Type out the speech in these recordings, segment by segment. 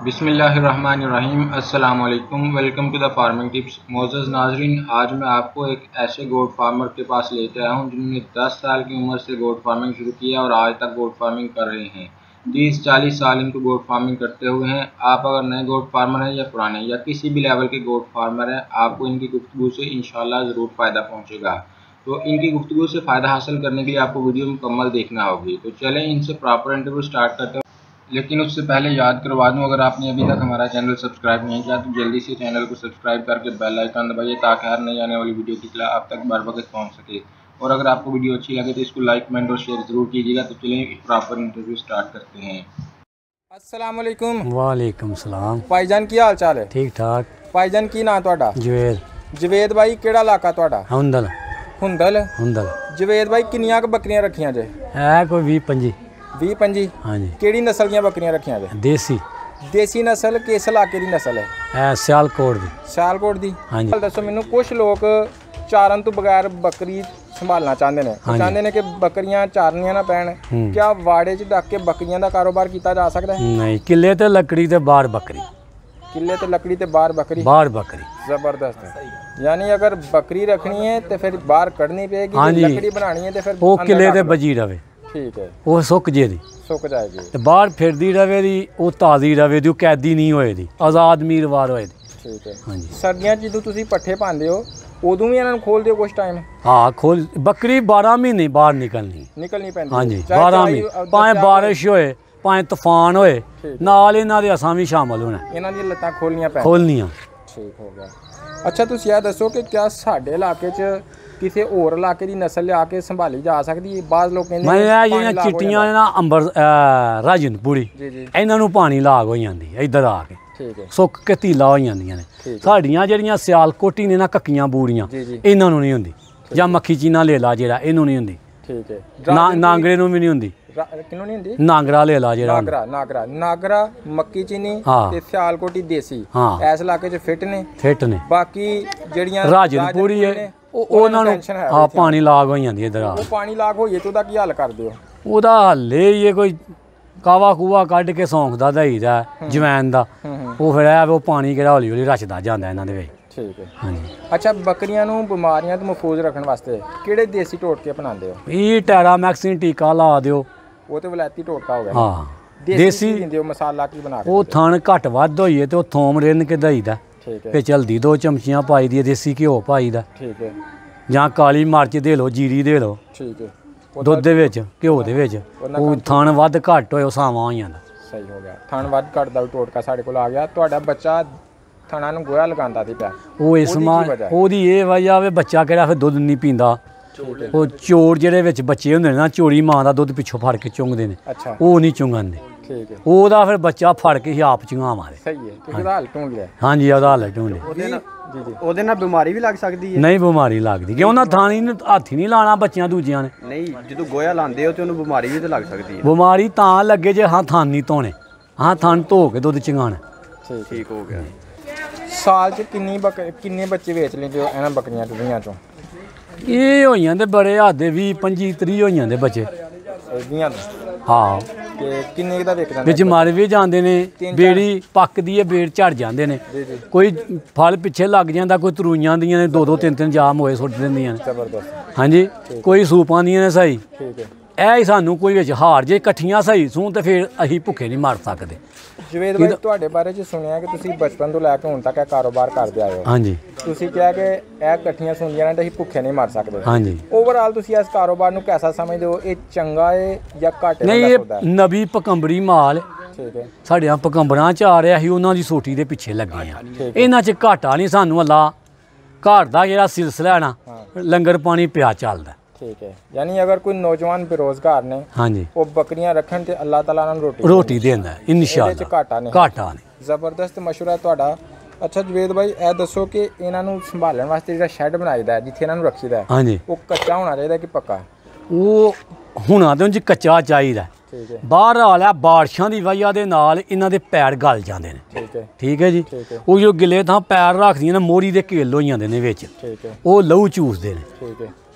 बिस्मिल्लाहिर्रहमानिर्रहीम अस्सलाम वालेकुम। Welcome to the farming tips. मोअज़्ज़ज़ नाज़रीन, आज मैं आपको एक ऐसे गोट फार्मर के पास लेके आया हूँ जिन्होंने 10 साल की उम्र से गोट फार्मिंग शुरू किया और आज तक गोट फार्मिंग कर रहे हैं। 30-40 साल इनको गोट फार्मिंग करते हुए हैं। आप अगर नए गोट फार्मर हैं या पुराने या किसी भी लेवल के गोट फार्मर हैं, आपको इनकी गुफ्तगू से इंशाल्लाह ज़रूर फ़ायदा पहुँचेगा। तो इनकी गुफ्तगू से फ़ायदा हासिल करने के लिए आपको वीडियो मुकम्मल देखना होगी। तो चलें इनसे प्रॉपर इंटरव्यू स्टार्ट करते हैं। लेकिन उससे पहले याद करवा दूं, अगर आपने अभी तक हमारा चैनल सब्सक्राइब नहीं किया तो जल्दी से चैनल को सब्सक्राइब करके बेल आइकन दबाइए ताकि हर नई आने वाली वीडियो की इत्तला आप तक बर वक्त पहुंच सके। और अगर आपको वीडियो अच्छी लगे तो इसको लाइक, कमेंट और शेयर ज़रूर कीजिएगा। तो चलिए प्रॉपर इंटरव्यू स्टार्ट करते हैं। अस्सलाम वालेकुम। वालेकुम सलाम। भाईजान की हाल चाल है? ठीक ठाक। भाईजान की नाम तुहाडा? जवेद। जवेद भाई केड़ा इलाका तुहाडा? हुंदल। हुंदल। हुंदल। जवेद भाई किन्नियां क बकरियां रखियां जे? है कोई 20-25। 20-25। हाँ जी। केड़ी नस्ल दी बकरियां रखियां जे? देसी। देसी नस्ल किस इलाके दी नस्ल है? सियालकोट दी। सियालकोट दी। हाँ जी। दसो मैनू, कुछ लोग चारन तो बगैर बकरी संभालना चाहते हैं। हाँ चाहते हैं कि बकरियां चारनियां ना पैण। क्या वाड़े च ढक के बकरियां दा कारोबार किया जा सकता है? नहीं, किले ते लकड़ी ते बाहर बकरी। किले ते लकड़ी ते बाहर बकरी। बाहर बकरी। जबरदस्त है। यानी अगर बकरी रखनी है तो फिर बाहर कढ़नी पेगी। हाँ जी। लकड़ी बनानी है तो फिर वो किले ते बजी रवे। ठीक है। वो सुक जे दी। सुक जाएगी। ते बाहर फिरदी रवे दी, वो ताज़ी रवे दी, कैदी नहीं होए दी, आज़ाद मीरवार होए दी। ठीक है। हाँ जी। सर्दियां ਜਦੋਂ ਤੁਸੀਂ पट्ठे पाते हो उदों भी इन्हों खोल दो कुछ टाइम? हाँ, खोल। बकरी 12 महीने बाहर निकलनी पैंदी। हाँ जी, 12 महीने, भाएं बारिश होए भाएं तूफान होए, नाल इन्हां दे असां भी शामिल होना। इन्हां दी लत्तां खोलनियां। ठीक हो गया। अच्छा, तुसीं यह दसो कि क्या साडे इलाके च किसी होर इलाके की नस्ल लिया के संभाली जा सकती है? बाज़ लोग कहंदे मैं जिहड़ियां चिट्टियां ने ना अंबर राजनपुरी, इन्हां नूं पानी लाग हो जांदी इधर आके। ठीक है। सुक के धीला हो जांदियां ने। साडियां जिहड़ियां सियालकोटी ने ना कक्कियां बूड़ियां, इन्हां नूं नहीं हुंदी। जां मक्खी चीना लेला जेहड़ा, इहनूं नहीं हुंदी। ठीक है। नांगरे नूं भी नहीं हुंदी। किन्नू नहीं हुंदी? नागरा लेला जेहड़ा। नागरा मक्की चीनी ते सियालकोटी देसी इस इलाके च फिट ने। बाकी जेहड़ियां राजनपुरी है ਉਹਨਾਂ ਨੂੰ ਆ ਪਾਣੀ ਲਾਗ ਹੋ ਜਾਂਦੀ ਇਧਰ। ਉਹ ਪਾਣੀ ਲਾਗ ਹੋਈਏ ਤੇ ਉਹਦਾ ਕੀ ਹੱਲ ਕਰਦੇ ਹੋ? ਉਹਦਾ ਹੱਲ ਇਹ ਕੋਈ ਕਾਵਾ ਕੂਵਾ ਕੱਢ ਕੇ ਸੌਂਫ ਦਾ ਦਈਦਾ, ਜਵੈਨ ਦਾ। ਉਹ ਫਿਰ ਇਹ ਉਹ ਪਾਣੀ ਕਿਹੜਾ ਹੌਲੀ ਹੌਲੀ ਰਚਦਾ ਜਾਂਦਾ ਇਹਨਾਂ ਦੇ ਵਿੱਚ। ਠੀਕ ਹੈ। ਹਾਂਜੀ। ਅੱਛਾ, ਬੱਕਰੀਆਂ ਨੂੰ ਬਿਮਾਰੀਆਂ ਤੋਂ ਮਹਿਫੂਜ਼ ਰੱਖਣ ਵਾਸਤੇ ਕਿਹੜੇ ਦੇਸੀ ਟੋਟਕੇ ਅਪਣਾਉਂਦੇ ਹੋ? ਇਹ ਟੈਰਾਮੈਕਸਿਨ ਟੀਕਾ ਲਾ ਦਿਓ। ਉਹ ਤੇ ਵਲੈਤੀ ਟੋਟਕਾ ਹੋ ਗਿਆ। ਹਾਂ, ਦੇਸੀ ਦਿੰਦੇ ਹੋ। ਮਸਾਲਾ ਕੀ ਬਣਾ ਕੇ? ਉਹ ਥਣ ਘੱਟ ਵੱਧ ਹੋਈਏ ਤੇ ਉਹ ਥੋਮ ਰਿੰਨ ਕੇ ਦਈਦਾ। ठीक है। फिर हल्दी 2 चमचियां पाई दी, देसी घ्यो पाई दा। ठीक है। ਜਾਂ ਕਾਲੀ ਮਿਰਚ ਦੇ ਲਓ, ਜੀਰੀ ਦੇ ਲਓ। ਠੀਕ ਹੈ। ਦੁੱਧ ਦੇ ਵਿੱਚ, ਘਿਓ ਦੇ ਵਿੱਚ। ਉਹ ਥਣ ਵੱਧ ਘੱਟ ਹੋਏ, ਉਹ ਸਾਵਾਂ ਹੋ ਜਾਂਦਾ। ਸਹੀ ਹੋ ਗਿਆ। ਥਣ ਵੱਧ ਘੱਟ ਦਾ ਟੋਟਕਾ ਸਾਡੇ ਕੋਲ ਆ ਗਿਆ। ਤੁਹਾਡਾ ਬੱਚਾ ਥਣਾਂ ਨੂੰ ਗੋਹਾ ਲਗਾਉਂਦਾ ਸੀ ਪਿਆ, ਉਹ ਇਸ ਉਹਦੀ ਇਹ ਵਜ੍ਹਾ ਵੇ ਬੱਚਾ ਕਿਹੜਾ ਫਿਰ ਦੁੱਧ ਨਹੀਂ ਪੀਂਦਾ। ਉਹ ਚੋਰ ਜਿਹੜੇ ਵਿੱਚ ਬੱਚੇ ਹੁੰਦੇ ਨੇ ਨਾ, ਚੋਰੀ ਮਾਂ ਦਾ ਦੁੱਧ ਪਿੱਛੋਂ ਫੜ ਕੇ ਚੁੰਗਦੇ ਨੇ, ਉਹ ਨਹੀਂ ਚੁੰਗਾਂਦੇ। ਠੀਕ ਹੈ। ਉਹਦਾ ਫਿਰ ਬੱਚਾ ਫੜ ਕੇ ਹੀ ਆਪ ਚੁੰਗਾਵਾਂਗੇ। ਸਹੀ ਹੈ। ਉਹਦਾ ਹੱਲ ਢੂੰਡ ਲਿਆ। ਹਾਂਜੀ, ਉਹਦਾ ਹੱਲ ਢੂੰਡ ਲਿਆ। ਉਹਦੇ ਨਾਲ ਬਿਮਾਰੀ ਵੀ ਲੱਗ ਸਕਦੀ ਹੈ? ਨਹੀਂ, ਬਿਮਾਰੀ ਲੱਗਦੀ ਕਿ ਉਹਨਾਂ ਥਾਣੀ ਨੂੰ ਹੱਥ ਹੀ ਨਹੀਂ ਲਾਣਾ ਬੱਚਿਆਂ ਦੂਜਿਆਂ ਨੇ। ਨਹੀਂ, ਜਦੋਂ ਗੋਇਆ ਲਾਉਂਦੇ ਹੋ ਤੇ ਉਹਨੂੰ ਬਿਮਾਰੀ ਵੀ ਤਾਂ ਲੱਗ ਸਕਦੀ ਹੈ। ਬਿਮਾਰੀ ਤਾਂ ਲੱਗੇ ਜੇ ਹਾਂ ਥਣ ਨਹੀਂ ਧੋਣੇ, ਹਾਂ ਥਣ ਧੋ ਕੇ ਦੁੱਧ ਚੰਗਾਣਾ। ਠੀਕ ਹੋ ਗਿਆ। ਸਾਲ 'ਚ ਕਿੰਨੇ ਬੱਚੇ ਵੇਚ ਲੈਂਦੇ ਹੋ ਇਹਨਾਂ ਬੱਕਰੀਆਂ ਟੁੱਡੀਆਂ ਚੋਂ? ਇਹ ਹੋ ਜਾਂਦੇ ਬੜੇ ਹੱਦ 20, 25, 30 ਹੋ ਜਾਂਦੇ ਬੱਚੇ। ਹਾਂ। ਤੇ ਕਿੰਨੇ ਦਾ ਵਿਕ ਜਾਂਦਾ? ਵਿੱਚ ਮਰ ਵੀ ਜਾਂਦੇ ਨੇ। ਬੇੜੀ ਪੱਕਦੀ ਹੈ, ਬੇੜ ਝੜ ਜਾਂਦੇ ਨੇ। ਕੋਈ ਫਲ ਪਿੱਛੇ ਲੱਗ ਜਾਂਦਾ, ਕੋਈ ਤਰੂਈਆਂ ਦੀਆਂ ਨੇ 2-2, 3-3 ਜਾਮ ਹੋਏ ਸੁੱਟ ਦਿੰਦੀਆਂ ਨੇ। ਜ਼ਬਰਦਸਤ। ਹਾਂਜੀ। ਕੋਈ ਸੂਪਾਂ ਦੀਆਂ ਨੇ ਸਹੀ। ਠੀਕ ਹੈ। ਇਹ ਹੀ ਸਾਨੂੰ ਕੋਈ ਵਿੱਚ ਹਾਰ ਜੇ ਇਕੱਠੀਆਂ ਸਹੀ ਸੂਣ ਤੇ ਫਿਰ ਅਸੀਂ ਭੁੱਖੇ ਨਹੀਂ ਮਰ ਸਕਦੇ। ਜਵੇਦ ਭਾਈ, ਤੁਹਾਡੇ ਬਾਰੇ 'ਚ ਸੁਣਿਆ ਕਿ ਤੁਸੀਂ ਬਚਪਨ ਤੋਂ ਲੈ ਕੇ ਹੁਣ ਤੱਕ ਇਹ ਕਾਰੋਬਾਰ ਕਰਦੇ ਆਏ ਹੋ। ਹਾਂਜੀ। ਤੁਸੀਂ ਕਿਹਾ ਕਿ ਇਹ ਇਕੱਠੀਆਂ ਸੁਣਦੀਆਂ ਨੇ ਤਾਂ ਅਸੀਂ ਭੁੱਖੇ ਨਹੀਂ ਮਰ ਸਕਦੇ। ਹਾਂਜੀ। ਓਵਰਆਲ ਤੁਸੀਂ ਇਸ ਕਾਰੋਬਾਰ ਨੂੰ ਕਿਹਦਾ ਸਮਝਦੇ ਹੋ? ਇਹ ਚੰਗਾ ਹੈ ਜਾਂ ਘਾਟੇ ਦਾ ਸੌਦਾ ਹੈ? ਨਵੀਂ ਪਕੰਬਰੀ ਮਾਲ। ਠੀਕ ਹੈ। ਸਾਡੀਆਂ ਪਕੰਬਰਾਂ 'ਚ ਆ ਰਿਹਾ ਸੀ, ਉਹਨਾਂ ਦੀ ਸੋਟੀ ਦੇ ਪਿੱਛੇ ਲੱਗੇ ਆ। ਇਹਨਾਂ 'ਚ ਘਾਟਾ ਨਹੀਂ ਸਾਨੂੰ। ਅੱਲਾ ਘਰ ਦਾ ਜਿਹੜਾ ਸਿਲਸਿਲਾ ਹੈ ਨਾ, ਲੰਗਰ ਪਾਣੀ ਪਿਆ ਚੱਲਦਾ। ठीक है। यानी अगर कोई नौजवान बेरोजगार ने, हाँ जी, वो बकरियां रखन ते अल्लाह ताला नाल रोटी देंदा है इंशाअल्लाह। घाटा नहीं। जबरदस्त मशवरा तुहाडा। अच्छा जवेद भाई, ਇਹ ਦੱਸੋ ਕਿ ਇਹਨਾਂ ਨੂੰ ਸੰਭਾਲਣ ਵਾਸਤੇ ਜਿਹੜਾ ਸ਼ੈੱਡ ਬਣਾਈਦਾ ਜਿੱਥੇ ਇਹਨਾਂ ਨੂੰ ਰੱਖੀਦਾ ਹੈ, ਹਾਂਜੀ, ਉਹ ਕੱਚਾ ਹੋਣਾ ਚਾਹੀਦਾ ਕਿ ਪੱਕਾ? ਉਹ ਹੋਣਾ ਤੇ ਉਂਝ ਕੱਚਾ ਚਾਹੀਦਾ। ਠੀਕ ਹੈ। ਬਾਹਰ ਵਾਲਾ ਬਾਰਿਸ਼ਾਂ ਦੀ ਵਜ੍ਹਾ ਦੇ ਨਾਲ ਇਹਨਾਂ ਦੇ ਪੈਰ ਗਲ ਜਾਂਦੇ ਨੇ। ਠੀਕ ਹੈ। ਠੀਕ ਹੈ ਜੀ। ਉਹ ਜੋ ਗਿੱਲੇ ਥਾਂ ਪੈਰ ਰੱਖਦੀਆਂ ਨੇ, ਮੋਰੀ ਦੇ ਘੇਲ ਹੋ ਜਾਂਦੇ ਨੇ ਵਿੱਚ। ਠੀਕ ਹੈ। ਉਹ ਲਹੂ ਚੂਸਦੇ ਨੇ। ਠੀਕ ਹੈ।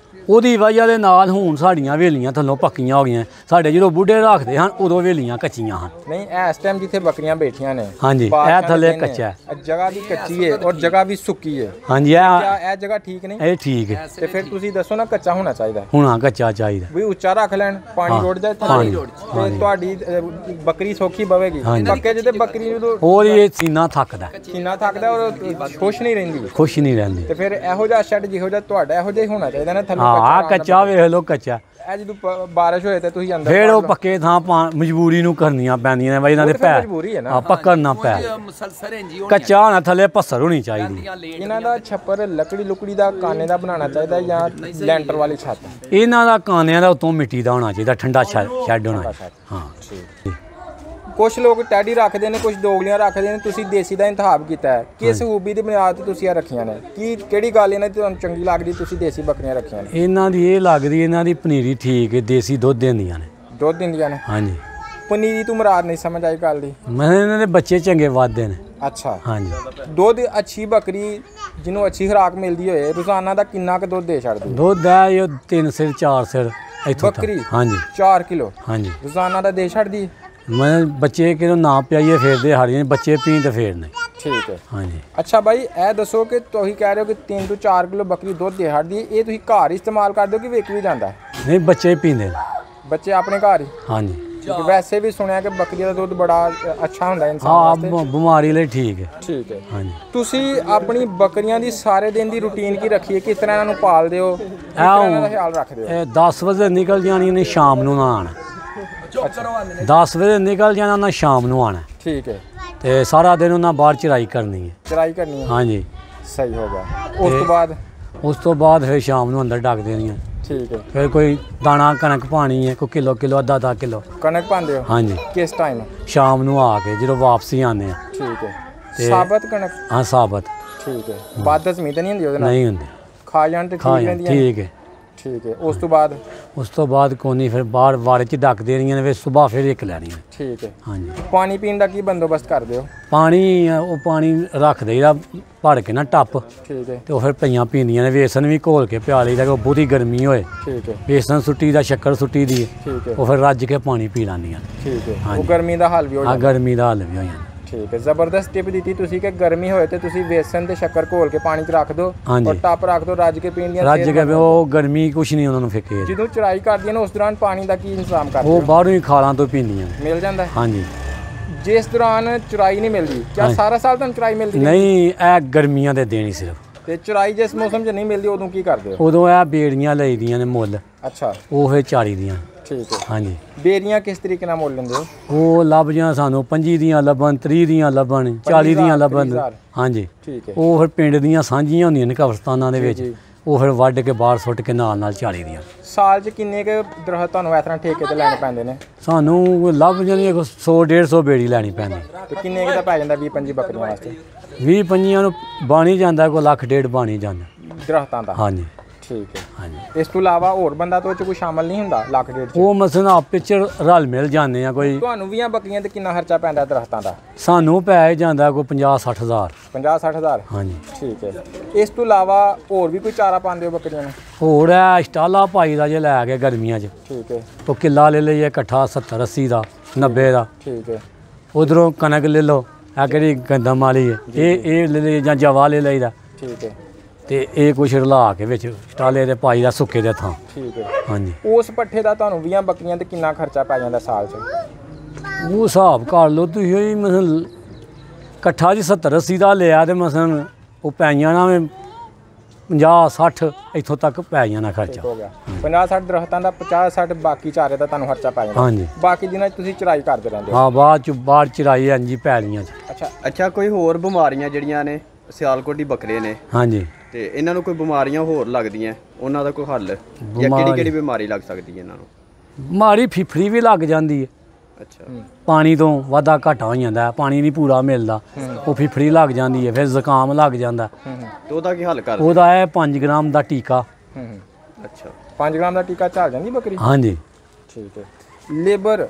ਉਹਦੀ ਵਜ੍ਹਾ ਦੇ ਨਾਲ ਹੁਣ ਸਾਡੀਆਂ ਹਵੇਲੀਆਂ ਥੱਲੋਂ ਪੱਕੀਆਂ ਹੋ ਗਈਆਂ। ਸਾਡੇ ਜਦੋਂ ਬੁੱਢੇ ਰੱਖਦੇ ਹਨ ਉਦੋਂ ਹਵੇਲੀਆਂ ਕੱਚੀਆਂ ਹਨ। ਨਹੀਂ ਇਸ ਟਾਈਮ ਜਿੱਥੇ ਬੱਕਰੀਆਂ ਬੈਠੀਆਂ ਨੇ ਹਾਂਜੀ ਇਹ ਥੱਲੇ ਕੱਚਾ ਹੈ, ਜਗ੍ਹਾ ਵੀ ਕੱਚੀ ਹੈ ਔਰ ਜਗ੍ਹਾ ਵੀ ਸੁੱਕੀ ਹੈ। ਹਾਂਜੀ ਇਹ ਜਗ੍ਹਾ ਠੀਕ ਨਹੀਂ, ਇਹ ਠੀਕ ਹੈ। ਤੇ ਫਿਰ ਤੁਸੀਂ ਦੱਸੋ ਨਾ ਕੱਚਾ ਹੋਣਾ ਚਾਹੀਦਾ, ਹੁਣ ਕੱਚਾ ਚਾਹੀਦਾ ਵੀ ਉੱਚਾ ਰੱਖ ਲੈਣ, ਪਾਣੀ ਰੁੜ ਜਾਏ ਤੇ ਤੁਹਾਡੀ ਬੱਕਰੀ ਸੌਖੀ ਬਵੇਗੀ। ਪੱਕੇ ਜਿਹਦੇ ਬੱਕਰੀ ਨੂੰ ਹੋਰ ਇਹ ਸੀਨਾ ਥੱਕਦਾ ਔਰ ਖੁਸ਼ ਨਹੀਂ ਰਹਿੰਦੀ ਤੇ ਫਿਰ ਇਹੋ ਜਿਹਾ ਸ਼ੈੱਡ ਜਿਹੋ ਜਿਹਾ ਤੁਹਾਡਾ ਇਹੋ ਜਿਹਾ ਹੀ ਹੋਣਾ ਚਾਹੀਦਾ ਨਾ ਥੱਲੇ। ਹਾਂ ਕੱਚਾ ਵੇਖ ਲਓ ਕੱਚਾ। ਇਹ ਜਦੋਂ ਬਾਰਿਸ਼ ਹੋਏ ਤੇ ਤੁਸੀਂ ਅੰਦਰ ਫਿਰ ਉਹ ਪੱਕੇ ਥਾਂ ਮਜਬੂਰੀ ਨੂੰ ਕਰਨੀਆਂ ਪੈਂਦੀਆਂ ਨੇ ਬਾਈ, ਇਹਨਾਂ ਦੇ ਪੈ ਪੱਕਣ ਨਾ ਪੈ। ਕੱਚਾ ਹੋਣਾ ਥੱਲੇ ਪੱਸਰ ਹੋਣੀ ਚਾਹੀਦੀ। ਇਹਨਾਂ ਦਾ ਛੱਪਰ ਲੱਕੜੀ ਦਾ ਕਾਨੇ ਦਾ ਬਣਾਉਣਾ ਚਾਹੀਦਾ ਜਾਂ ਲੈਂਟਰ ਵਾਲੀ ਛੱਤ? ਇਹਨਾਂ ਦਾ ਕਾਨਿਆਂ ਦਾ ਉਤੋਂ ਮਿੱਟੀ ਦਾ ਹੋਣਾ ਚਾਹੀਦਾ, ਠੰਡਾ ਸ਼ੈੱਡ ਹੋਣਾ। ਹਾਂ ਕੁਝ ਲੋਕ ਟੈਡੀ ਰੱਖਦੇ ਨੇ, ਕੁਝ ਦੋਗਲੀਆਂ ਰੱਖਦੇ ਨੇ, ਤੁਸੀਂ ਦੇਸੀ ਦਾ ਇੰਤਖਾਬ ਕੀਤਾ ਹੈ। ਕਿਸ ਖੂਬੀ ਦੀ ਬੁਨਿਆਦ ਤੇ ਤੁਸੀਂ ਇਹ ਰੱਖੀਆਂ ਨੇ? ਕਿਹੜੀ ਗੱਲ ਇਹਨਾਂ ਦੀ ਤੁਹਾਨੂੰ ਚੰਗੀ ਲੱਗਦੀ ਤੁਸੀਂ ਦੇਸੀ ਬੱਕਰੀਆਂ ਰੱਖੀਆਂ ਨੇ? ਇਹਨਾਂ ਦੀ ਇਹ ਲੱਗਦੀ, ਇਹਨਾਂ ਦੀ ਪਨੀਰੀ ਠੀਕ ਹੈ, ਦੇਸੀ ਦੁੱਧ ਦਿੰਦੀਆਂ ਨੇ। ਹਾਂਜੀ ਪਨੀਰੀ ਤੋਂ ਮੁਰਾਦ ਨਹੀਂ ਸਮਝ ਆਈ ਗੱਲ ਦੀ? ਮੈਂ ਇਹਨਾਂ ਦੇ ਬੱਚੇ ਚੰਗੇ ਵੱਧਦੇ ਨੇ। ਅੱਛਾ ਹਾਂਜੀ ਦੁੱਧ ਅੱਛੀ ਬੱਕਰੀ ਜਿਹਨੂੰ ਅੱਛੀ ਖੁਰਾਕ ਮਿਲਦੀ ਹੋਏ ਰੋਜ਼ਾਨਾ ਦਾ ਕਿੰਨਾ ਕੁ ਦੁੱਧ ਦੇ ਛੱਡਦੀ? ਦੁੱਧ ਹੈ ਇਹ 3 ਸਿਰ 4 ਸਿਰ ਇੱਥੋਂ ਬੱਕਰੀ। ਹਾਂਜੀ 4 ਕਿਲੋ ਹਾਂਜੀ ਰੋਜ਼ਾਨਾ ਦਾ ਦੇ ਛੱਡਦੀ? ਮੈਂ ਬੱਚੇ ਕਿਹਨੂੰ ਨਾ ਪਿਆਈਏ ਫੇਰਦੇ ਹਾਰੀਆਂ, ਬੱਚੇ ਪੀਣ ਤੇ ਫੇਰਨੇ। ਠੀਕ ਹੈ ਹਾਂਜੀ। ਅੱਛਾ ਬਾਈ ਇਹ ਦੱਸੋ ਕਿ ਤੁਸੀਂ ਕਹਿ ਰਹੇ ਹੋ ਕਿ 3 ਤੋਂ 4 ਕਿਲੋ ਬੱਕਰੀ ਦੁੱਧ ਦੇ ਛੱਡਦੀ, ਇਹ ਤੁਸੀਂ ਘਰ ਇਸਤੇਮਾਲ ਕਰਦੇ ਹੋ ਕਿ ਵਿਕ ਵੀ ਜਾਂਦਾ? ਨਹੀਂ ਬੱਚੇ ਪੀਂਦੇ ਨੇ। ਬੱਚੇ ਆਪਣੇ ਘਰ ਹੀ? ਹਾਂਜੀ ਵੈਸੇ ਵੀ ਸੁਣਿਆ ਕਿ ਬੱਕਰੀ ਦਾ ਦੁੱਧ ਬੜਾ ਅੱਛਾ ਹੁੰਦਾ ਇਨਸਾਨ ਵਾਸਤੇ। ਹਾਂ ਬਿਮਾਰੀ ਲਈ ਠੀਕ ਹੈ। ਠੀਕ ਹੈ। ਹਾਂਜੀ ਤੁਸੀਂ ਆਪਣੀ ਬੱਕਰੀਆਂ ਦੀ ਸਾਰੇ ਦਿਨ ਦੀ ਰੁਟੀਨ ਕੀ ਰੱਖੀ ਹੈ? ਕਿਸ ਤਰ੍ਹਾਂ ਇਹਨਾਂ ਨੂੰ ਪਾਲਦੇ ਹੋ, ਕਿਸ ਤਰ੍ਹਾਂ ਇਹਨਾਂ ਦਾ ਖਿਆਲ ਰੱਖਦੇ ਹੋ? ਇਹ 10 ਵਜੇ ਨਿਕਲ ਜਾਣੀਆਂ ਨੇ, ਸ਼ਾਮ ਨੂੰ ਨਾ ਆਉਣਾ। 10 ਵਜੇ ਨਿਕਲ ਜਾਣਾ ਨਾ, ਸ਼ਾਮ ਨੂੰ ਆਉਣਾ। ਠੀਕ ਹੈ। ਤੇ ਸਾਰਾ ਦਿਨ ਉਹਨਾਂ ਬਾਹਰ ਚਰਾਈ ਕਰਨੀ ਹੈ। ਹਾਂਜੀ ਸਹੀ ਹੋ ਗਿਆ। ਉਸ ਤੋਂ ਬਾਅਦ ਫਿਰ ਸ਼ਾਮ ਨੂੰ ਅੰਦਰ ਡੱਕ ਦੇਣੀਆਂ। ਠੀਕ ਹੈ। ਫਿਰ ਕੋਈ ਦਾਣਾ ਕਣਕ ਪਾਣੀ ਹੈ, ਕੋਈ ਕਿਲੋ ਅੱਧਾ ਕਿਲੋ ਕਣਕ ਪਾਉਂਦੇ ਹੋ? ਹਾਂਜੀ। ਕਿਸ ਟਾਈਮ? ਸ਼ਾਮ ਨੂੰ ਆ ਕੇ ਜਦੋਂ ਵਾਪਸੀ ਆਉਂਦੇ ਆ। ਠੀਕ ਹੈ। ਸਾਬਤ ਕਣਕ? ਹਾਂ ਸਾਬਤ। ਠੀਕ ਹੈ। ਬਦਹਜ਼ਮੀ ਤਾਂ ਨਹੀਂ ਹੁੰਦੀ ਉਹਦੇ ਨਾਲ? ਨਹੀਂ ਹੁੰਦੀ, ਖਾ ਜਾਣ ਤੇ ਠੀਕ ਰਹਿੰਦੀ ਹੈ? ਠੀਕ ਹੈ। ਠੀਕ ਹੈ। ਉਸ ਤੋਂ ਬਾਅਦ ਕੋਨੀ ਫਿਰ ਬਾਹਰ ਵਾੜੇ 'ਚ ਡੱਕ ਦੇਣੀਆਂ ਨੇ, ਫਿਰ ਸਵੇਰ ਫਿਰ ਇੱਕ ਲੈਣੀਆਂ। ਠੀਕ ਹੈ। ਹਾਂਜੀ। ਪਾਣੀ ਪੀਣ ਦਾ ਕੀ ਬੰਦੋਬਸਤ ਕਰਦੇ ਹੋ? ਪਾਣੀ ਰੱਖ ਦੇਈਦਾ ਭਰ ਕੇ ਨਾ ਟੱਪ। ਠੀਕ ਹੈ। ਤੇ ਉਹ ਫਿਰ ਪਈਆਂ ਪੀਂਦੀਆਂ ਨੇ। ਵੇਸਣ ਵੀ ਘੋਲ ਕੇ ਪਿਆ ਲਈਦਾ ਕਿ ਬਹੁਤੀ ਗਰਮੀ ਹੋਏ। ਠੀਕ ਹੈ। ਵੇਸਣ ਸੁੱਟੀ ਦਾ, ਸ਼ੱਕਰ ਸੁੱਟੀ ਦੀ ਹੈ। ਠੀਕ ਹੈ। ਉਹ ਫਿਰ ਰੱਜ ਕੇ ਪਾਣੀ ਪੀ ਲੈਂਦੀਆਂ। ਠੀਕ ਹੈ। ਉਹ ਗਰਮੀ ਦਾ ਹੱਲ ਵੀ ਹੋ ਜਾਂਦਾ? ਗਰਮੀ ਦਾ ਹੱਲ ਵੀ ਹੋ ਜਾਂਦਾ। ਠੀਕ ਹੈ। ਜ਼ਬਰਦਸਤ ਟਿਪ ਦਿੱਤੀ ਤੁਸੀਂ ਕਿ ਗਰਮੀ ਹੋਏ ਤੇ ਤੁਸੀਂ ਵੇਸਣ ਤੇ ਸ਼ੱਕਰ ਘੋਲ ਕੇ ਪਾਣੀ 'ਚ ਰੱਖ ਦਿਓ ਔਰ ਟੱਪ ਰੱਖ ਦਿਓ, ਰੱਜ ਕੇ ਪੀਣ ਦੀਆਂ। ਰੱਜ ਕੇ ਉਹ ਗਰਮੀ ਕੁਛ ਨਹੀਂ ਉਹਨਾਂ ਨੂੰ ਫਿੱਕੇ। ਜਦੋਂ ਚਰਾਈ ਕਰਦੀਆਂ ਨੇ ਉਸ ਦੌਰਾਨ ਪਾਣੀ ਦਾ ਕੀ ਇੰਤਜ਼ਾਮ ਕਰਦੇ? ਉਹ ਬਾਹਰੋਂ ਹੀ ਖਾਲਾਂ ਤੋਂ ਪੀਂਦੀਆਂ। ਮਿਲ ਜਾਂਦਾ? ਹਾਂਜੀ। ਜਿਸ ਦੌਰਾਨ ਚਰਾਈ ਨਹੀਂ ਮਿਲਦੀ, ਕਿਆ ਸਾਰਾ ਸਾਲ ਤੁਹਾਨੂੰ ਚਰਾਈ ਮਿਲਦੀ? ਨਹੀਂ, ਇਹ ਗਰਮੀਆਂ ਦੇ ਦੇਣੀ ਸਿਰਫ। ਤੇ ਚਰਾਈ ਜਿਸ ਮੌਸਮ 'ਚ ਨਹੀਂ ਮਿਲਦੀ ਉਦੋਂ ਕੀ ਕਰਦੇ ਹੋ? ਉਦੋਂ ਇਹ ਬੇੜੀਆਂ ਲਈਦੀਆਂ ਨੇ ਮੁੱਲ। ਅੱਛਾ। ਉਹ ਫਿਰ ਚਾਰੀ ਦੀਆਂ। ਠੀਕ ਹੈ। ਹਾਂਜੀ। ਬੇਰੀਆਂ ਕਿਸ ਤਰੀਕੇ ਨਾਲ ਮੁੱਲ ਲੈਂਦੇ ਹੋ? ਉਹ ਲੱਭ ਜਾਂ ਸਾਨੂੰ 25 ਦੀਆਂ ਲੱਭਣ, 30 ਦੀਆਂ ਲੱਭਣ, 40 ਦੀਆਂ ਲੱਭਣ। ਹਾਂਜੀ। ਠੀਕ ਹੈ। ਉਹ ਫਿਰ ਪਿੰਡ ਦੀਆਂ ਸਾਂਝੀਆਂ ਹੁੰਦੀਆਂ ਨੇ ਕਬਰਸਤਾਨਾਂ ਦੇ ਵਿੱਚ, ਉਹ ਫਿਰ ਵੱਢ ਕੇ ਬਾਹਰ ਸੁੱਟ ਕੇ ਨਾਲ 40 ਦੀਆਂ। ਸਾਲ 'ਚ ਕਿੰਨੇ ਕੁ ਦਰਖਤ ਤੁਹਾਨੂੰ ਇਸ ਤਰ੍ਹਾਂ ਠੇਕੇ ਤੇ ਲੈਣੇ ਪੈਂਦੇ ਨੇ? ਸਾਨੂੰ ਲੱਭ ਜਾਂਦੀ 100-150 ਬੇੜੀ ਲੈਣੀ ਪੈਂਦੀ। ਤੇ ਕਿੰਨੇ ਕੁ ਦਾ ਪੈ ਜਾਂਦਾ 20-25 ਬੱਕਰੀਆਂ ਵਾਸਤੇ? 20-25 ਨੂੰ ਬਾਣੀ ਜਾਂਦਾ, ਕੋਈ 1.5 ਲੱਖ ਬਾਣੀ ਜਾਂਦਾ ਦਰਖਤਾਂ ਦਾ। ਹਾਂਜੀ। ਠੀਕ ਹੈ। ਹਾਂਜੀ। ਇਸ ਤੋਂ ਇਲਾਵਾ ਹੋਰ ਬੰਦਾ ਤੋਂ ਕੋਈ ਸ਼ਾਮਲ ਨਹੀਂ ਹੁੰਦਾ 1.5 ਲੱਖ? ਉਹ ਮਸਲਾ ਆਪੇ ਚ ਰਲ ਮਿਲ ਜਾਂਦੇ ਆ। ਕੋਈ ਤੁਹਾਨੂੰ 20 ਬੱਕਰੀਆਂ ਤੇ ਕਿੰਨਾ ਖਰਚਾ ਪੈਂਦਾ ਦਰਖਤਾਂ ਦਾ? ਸਾਨੂੰ ਪੈ ਜਾਂਦਾ ਕੋਈ 50-60 ਹਜ਼ਾਰ। 50-60 ਹਜ਼ਾਰ? ਹਾਂਜੀ। ਠੀਕ ਹੈ। ਇਸ ਤੋਂ ਇਲਾਵਾ ਹੋਰ ਵੀ ਕੋਈ ਚਾਰਾ ਪਾਉਂਦੇ ਹੋ ਬੱਕਰੀਆਂ ਨੂੰ? ਹੋਰ ਹੈ ਸਟਾਲਾ ਪਾਈ ਦਾ ਜੇ ਲੈ ਕੇ ਗਰਮੀਆਂ 'ਚ। ਠੀਕ ਹੈ। ਉਹ ਕਿੱਲਾ ਲੈ ਲਈਏ ਇਕੱਠਾ 70-80 ਦਾ, 90 ਦਾ। ਠੀਕ ਹੈ। ਉਧਰੋਂ ਕਣਕ ਲੈ ਲਓ, ਆ ਕਿਹੜੀ ਗੰਦਮ ਵਾਲੀ ਹੈ, ਇਹ ਲੈ ਲਈ, ਜਾਂ ਜਵਾ ਲੈ ਲਈਦਾ। ਠੀਕ ਹੈ। ਤੇ ਇਹ ਕੁਛ ਰਲਾ ਕੇ ਵਿੱਚ ਸਟਾਲੇ ਦੇ ਪਾਈ ਦਾ ਸੁੱਕੇ ਦੇ ਥਾਂ। ਠੀਕ ਹੈ। ਹਾਂਜੀ। ਉਸ ਪੱਠੇ ਦਾ ਤੁਹਾਨੂੰ 20 ਬੱਕਰੀਆਂ ਤੇ ਕਿੰਨਾ ਖਰਚਾ ਪੈ ਜਾਂਦਾ ਸਾਲ 'ਚ? ਉਹ ਹਿਸਾਬ ਕਰ ਲਓ ਤੁਸੀਂ। ਹੋਈ ਮਸਲ ਇਕੱਠਾ ਜੀ 70-80 ਦਾ ਲਿਆ ਤੇ ਮਸਲ ਉਹ ਪੈਈਆਂ ਨਾ 50-60 ਇੱਥੋਂ ਤੱਕ ਪੈ ਜਾਣਾ ਖਰਚਾ। ਹੋ ਗਿਆ 50-60 ਦਰਖਤਾਂ ਦਾ, 50-60 ਬਾਕੀ ਚਾਰੇ ਦਾ ਤੁਹਾਨੂੰ ਖਰਚਾ ਪੈ ਜਾਂਦਾ। ਹਾਂਜੀ। ਬਾਕੀ ਦਿਨਾਂ 'ਚ ਤੁਸੀਂ ਚਰਾਈ ਕਰਦੇ ਰਹਿੰਦੇ ਹੋ? ਹਾਂ, ਬਾਹਰ ਚਰਾਈ ਹਾਂਜੀ ਪੈਲੀਆਂ 'ਚ। ਅੱਛਾ ਕੋਈ ਹੋਰ ਬਿਮਾਰੀਆਂ ਜਿਹੜੀਆਂ ਨੇ ਸਿਆਲਕੋਟੀ ਬੱਕਰੇ ਨੇ? ਹਾਂਜੀ। ਤੇ ਇਹਨਾਂ ਨੂੰ ਕੋਈ ਬਿਮਾਰੀਆਂ ਹੋਰ ਲੱਗਦੀਆਂ, ਉਹਨਾਂ ਦਾ ਕੋਈ ਹੱਲ ਜਾਂ ਕਿਹੜੀ ਬਿਮਾਰੀ ਲੱਗ ਸਕਦੀ ਹੈ ਇਹਨਾਂ ਨੂੰ? ਬਿਮਾਰੀ ਫਿਫੜੀ ਵੀ ਲੱਗ ਜਾਂਦੀ ਹੈ। ਅੱਛਾ। ਪਾਣੀ ਤੋਂ ਵਾਧਾ ਘਾਟਾ ਹੋ ਜਾਂਦਾ, ਪਾਣੀ ਨਹੀਂ ਪੂਰਾ ਮਿਲਦਾ, ਉਹ ਫਿਫੜੀ ਲੱਗ ਜਾਂਦੀ ਹੈ। ਫਿਰ ਜ਼ੁਕਾਮ ਲੱਗ ਜਾਂਦਾ। ਤੇ ਉਹਦਾ ਕੀ ਹੱਲ ਕਰਦੇ? ਉਹਦਾ ਹੈ 5 ਗ੍ਰਾਮ ਦਾ ਟੀਕਾ। ਅੱਛਾ। 5 ਗ੍ਰਾਮ ਦਾ ਟੀਕਾ ਚੱਲ ਜਾਂਦੀ ਬੱਕਰੀ? ਹਾਂਜੀ। ਠੀਕ ਹੈ। ਲੇਬਰ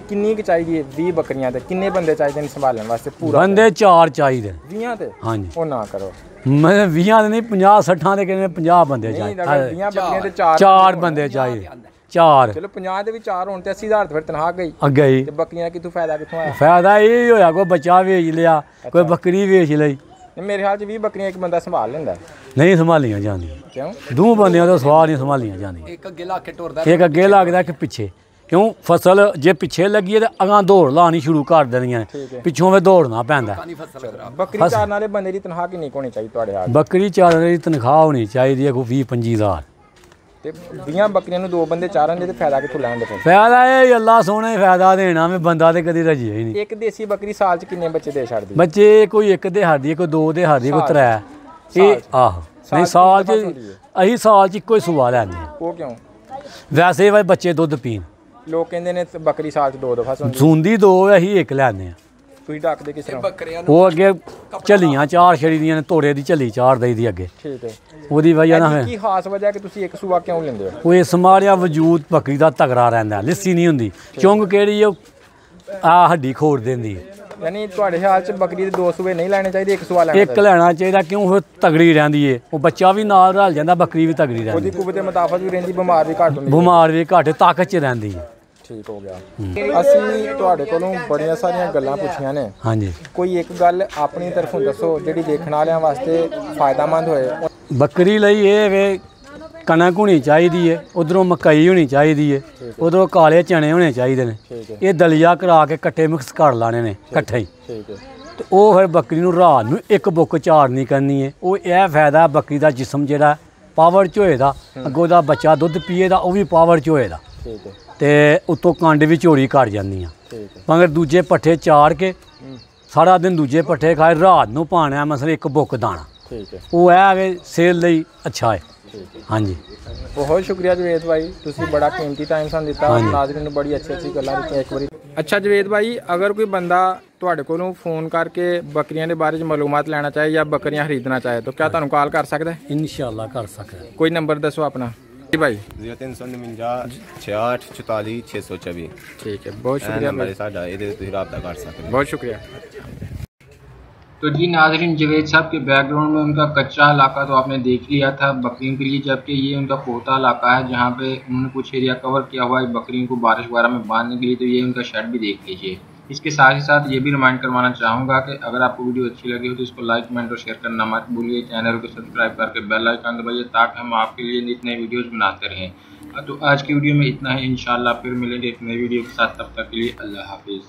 किन्नी की चाहिए 20 बकरियां ते किन्ने बंदे चाहिए संभालने वास्ते पूरा बंदे 4 चाहिए 20 ते हाँ जी ओ ना करो मैं 20 नहीं 50-60 ਦੇ ਕਹਿੰਦੇ 50 ਬੰਦੇ नहीं चाहिए अगर 20 बकरियां ते 4 ਬੰਦੇ चाहिए 4 चलो 50 ਦੇ ਵੀ 4 ਹੋਣ ਤੇ 80000 ਤੇ ਫਿਰ ਤਨਖਾਹ ਗਈ ਅੱਗੇ ਹੀ ਤੇ ਬੱਕਰੀਆਂ ਕਿੱਥੋਂ ਫਾਇਦਾ ਕਿੱਥੋਂ ਆਇਆ ਫਾਇਦਾ ਇਹ ਹੋਇਆ ਕੋਈ ਬੱਚਾ ਵੇਚ ਲਿਆ ਕੋਈ ਬੱਕਰੀ ਵੇਚ ਲਈ ਮੇਰੇ ਖਿਆਲ ਚ 20 ਬੱਕਰੀਆਂ ਇੱਕ ਬੰਦਾ ਸੰਭਾਲ ਲੈਂਦਾ ਨਹੀਂ ਸੰਭਾਲੀਆਂ ਜਾਂਦੀਆਂ ਕਿਉਂ ਦੋ ਬੰਦਿਆਂ ਦਾ ਸਵਾਲ ਨਹੀਂ ਸੰਭਾਲੀਆਂ ਜਾਂਦੀਆਂ ਇੱਕ ਅੱਗੇ ਲਾ ਕੇ ਟੁਰਦਾ ਇੱਕ ਅੱਗੇ ਲੱਗਦਾ ਕਿ ਪਿੱਛੇ ਕਿਉਂ ਫਸਲ ਜੇ ਪਿੱਛੇ ਲੱਗੀ ਹੈ ਤੇ ਅਗਾਂ ਦੌੜ ਲਾਣੀ ਸ਼ੁਰੂ ਕਰ ਦੇਣੀਆਂ ਪਿੱਛੋਂ ਵੀ ਦੌੜਨਾ ਪੈਂਦਾ ਬੱਕਰੀ ਚਾਰਨ ਵਾਲੇ ਬੰਦੇ ਦੀ ਤਨਖਾਹ ਕਿੰਨੀ ਹੋਣੀ ਚਾਹੀਦੀ ਤੁਹਾਡੇ ਹਾਲ ਬੱਕਰੀ ਚਾਰਨ ਦੀ ਤਨਖਾਹ ਹੋਣੀ ਚਾਹੀਦੀ ਹੈ ਕੋਈ 20-25 ਹਜ਼ਾਰ ਤੇ 20 ਬੱਕਰੀਆਂ ਨੂੰ 2 ਬੰਦੇ ਚਾਰਨ ਦੇ ਤੇ ਫਾਇਦਾ ਕਿੱਥੋਂ ਲੈਣ ਦੇ ਫਿਰ ਫਾਇਦਾ ਇਹ ਅੱਲਾ ਸੋਹਣੇ ਫਾਇਦਾ ਦੇਣਾ ਮੈਂ ਬੰਦਾ ਤੇ ਕਦੀ ਰਜਿਆ ਹੀ ਨਹੀਂ ਇੱਕ ਦੇਸੀ ਬੱਕਰੀ ਸਾਲ ਚ ਕਿੰਨੇ ਬੱਚੇ ਦੇ ਛੱਡਦੀ ਬੱਚੇ ਕੋਈ ਇੱਕ ਦੇ ਹਾਦੀ ਕੋਈ 2 ਦੇ ਹਾਦੀ ਕੋਈ 3 ਇਹ ਆਹੋ ਨਹੀਂ ਸਾਲ ਚ ਅਸੀਂ ਸਾਲ ਚ ਇੱਕੋ ਹੀ ਸੁਆ ਲੈਂਦੇ ਹਾਂ ਉਹ ਕਿਉਂ ਵੈਸੇ ਵੀ ਬੱਚੇ ਦੁੱਧ ਪੀਣ ਲੋਕ ਕਹਿੰਦੇ ਨੇ ਬੱਕਰੀ ਸਾਲ ਚ 2 ਦਫਾ ਸੌਂਦੀ ਸੁੰਦੀ 2 ਅਸੀਂ ਇੱਕ ਲੈਂਦੇ ਹਾਂ ਤੁਸੀਂ ਡੱਕਦੇ ਕਿਸ ਤਰ੍ਹਾਂ ਬੱਕਰੀਆਂ ਉਹ ਅੱਗੇ ਝੱਲੀਆਂ 4 ਛੜੀ ਦੀਆਂ ਨੇ ਤੋੜੇ ਦੀ ਝੱਲੀ 4 ਦਈ ਦੀ ਅੱਗੇ ਠੀਕ ਹੈ ਉਹਦੀ ਵਜ੍ਹਾ ਨਾਲ ਕੀ ਖਾਸ ਵਜ੍ਹਾ ਕਿ ਤੁਸੀਂ ਇੱਕ ਸੂਆ ਕਿਉਂ ਲੈਂਦੇ ਹੋ ਉਹ ਇਸ ਮਾਰਿਆ ਵਜੂਦ ਬੱਕਰੀ ਦਾ ਤਗੜਾ ਰਹਿੰਦਾ ਲਿੱਸੀ ਨਹੀਂ ਹੁੰਦੀ ਚੁੰਗ ਕਿਹੜੀ ਉਹ ਆ ਹੱਡੀ ਖੋੜ ਦਿੰਦੀ ਯਾਨੀ ਤੁਹਾਡੇ ਹਾਲ ਚ ਬੱਕਰੀ ਦੇ 2 ਸੂਏ ਨਹੀਂ ਲੈਣੇ ਚਾਹੀਦੇ ਇੱਕ ਸੂਆ ਲੈਣਾ ਇੱਕ ਲੈਣਾ ਚਾਹੀਦਾ ਕਿਉਂ ਉਹ ਤਗੜੀ ਰਹਿੰਦੀ ਏ ਉਹ ਬੱਚਾ ਵੀ ਨਾਲ ਰਲ ਜਾਂਦਾ ਬੱਕਰੀ ਵੀ ਤਗੜੀ ਰਹਿੰਦੀ ਉਹਦੀ ਕੁਵਤ ਮੁਤਾਫਤ ਵੀ ਰਹਿੰਦੀ ਬਿਮਾਰ ਵੀ ਘੱਟ ਹੁੰਦੀ ਬਿਮਾਰ ਵੀ ਘੱਟ ਤਾਕਤ ਚ ਰਹਿੰਦੀ ਹੈ ਠੀਕ ਹੋ ਗਿਆ ਅਸੀਂ ਤੁਹਾਡੇ ਕੋਲੋਂ ਬੜੀਆਂ ਸਾਰੀਆਂ ਗੱਲਾਂ ਪੁੱਛੀਆਂ ਨੇ ਹਾਂਜੀ ਕੋਈ ਇੱਕ ਗੱਲ ਆਪਣੀ ਤਰਫੋਂ ਦੱਸੋ ਜਿਹੜੀ ਦੇਖਣ ਵਾਲਿਆਂ ਵਾਸਤੇ ਫਾਇਦਾਮੰਦ ਹੋਏ ਬੱਕਰੀ ਲਈ ਇਹ ਵੇ ਕਣਕ ਹੋਣੀ ਚਾਹੀਦੀ ਏ ਉਧਰੋਂ ਮਕਈ ਹੋਣੀ ਚਾਹੀਦੀ ਏ ਉਧਰੋਂ ਕਾਲੇ ਚਣੇ ਹੋਣੇ ਚਾਹੀਦੇ ਨੇ ਇਹ ਦਲੀਆ ਕਰਾ ਕੇ ਇਕੱਠੇ ਮਿਕਸ ਕਰ ਲਾਣੇ ਨੇ ਇਕੱਠੇ ਹੀ ਠੀਕ ਹੈ ਤੇ ਉਹ ਫਿਰ ਬੱਕਰੀ ਨੂੰ ਰਾਤ ਨੂੰ ਇੱਕ ਬੁੱਕ ਝਾੜਨੀ ਕਰਨੀ ਏ ਉਹ ਇਹ ਫਾਇਦਾ ਬੱਕਰੀ ਦਾ ਜਿਸਮ ਜਿਹੜਾ ਪਾਵਰ ਚ ਹੋਏਦਾ ਅੱਗੋਂ ਦਾ ਬੱਚਾ ਦੁੱਧ ਪੀਏਦਾ ਉਹ ਵੀ ਪਾਵਰ ਚ ਹੋਏਦਾ ਠੀਕ ਹੈ ਤੇ ਉੱਤੋਂ ਕੰਡ ਵੀ ਝੋੜੀ ਘਟ ਜਾਂਦੀਆਂ ਠੀਕ ਹੈ ਮਗਰ ਦੂਜੇ ਪੱਠੇ ਚਾੜ ਕੇ ਸਾਰਾ ਦਿਨ ਦੂਜੇ ਪੱਠੇ ਖਾਏ ਰਾਤ ਨੂੰ ਪਾਣਾ ਮਸਲ ਇੱਕ ਬੁੱਕ ਦਾਣਾ ਠੀਕ ਹੈ ਉਹ ਹੈ ਵੇ ਸੇਲ ਲਈ ਅੱਛਾ ਹੈ ਹਾਂਜੀ ਬਹੁਤ ਸ਼ੁਕਰੀਆ ਜਵੇਦ ਭਾਈ ਤੁਸੀਂ ਬੜਾ ਕੀਮਤੀ ਟਾਈਮ ਸਾਨੂੰ ਦਿੱਤਾ ਨਾਜ਼ਰੀਨ ਨੂੰ ਬੜੀ ਅੱਛੀ ਗੱਲਾਂ ਦਿੱਤੀਆਂ ਇੱਕ ਵਾਰੀ ਅੱਛਾ ਜਵੇਦ ਭਾਈ ਅਗਰ ਕੋਈ ਬੰਦਾ ਤੁਹਾਡੇ ਕੋਲੋਂ ਫੋਨ ਕਰਕੇ ਬੱਕਰੀਆਂ ਦੇ ਬਾਰੇ ਚ ਮਾਲੂਮਾਤ ਲੈਣਾ ਚਾਹੇ ਜਾਂ ਬੱਕਰੀਆਂ ਖਰੀਦਣਾ ਚਾਹੇ ਤਾਂ ਕਿਆ ਤੁਹਾਨੂੰ ਕਾਲ ਕਰ ਸਕਦਾ ਹੈ ਇਨਸ਼ਾਅੱਲਾ ਕਰ ਸਕਦਾ ਕੋਈ ਨੰਬਰ ਦੱਸੋ ਆਪਣਾ ਜੀ ਭਾਈ 0349 68 44 624 ਠੀਕ है बहुत शुक्रिया नंबर साडा ਇਹਦੇ ਤੁਸੀਂ ਰਾਬਤਾ ਕਰ ਸਕਦੇ ਹੋ बहुत शुक्रिया तो जी नाजरीन जवेद साहब के बैकग्राउंड में उनका कच्चा इलाका तो आपने देख लिया था बकरियों के लिए जबकि ये उनका पोता इलाका है जहाँ पे उन्होंने कुछ एरिया कवर किया हुआ है बकरियों को बारिश वगैरह में बांधने के लिए तो ये उनका शेड भी देख लीजिए। इसके साथ ही साथ ये भी रिमाइंड करवाना चाहूँगा कि अगर आपको वीडियो अच्छी लगी हो तो इसको लाइक कमेंट और शेयर करना मत भूलिए। चैनल को सब्सक्राइब करके बेल आइकन दबाइए ताकि हम आपके लिए नित नए वीडियोज़ बनाते रहें। तो आज की वीडियो में इतना ही, इंशाल्लाह फिर मिलेंगे एक नई वीडियो के साथ, तब तक के लिए अल्लाह हाफिज़।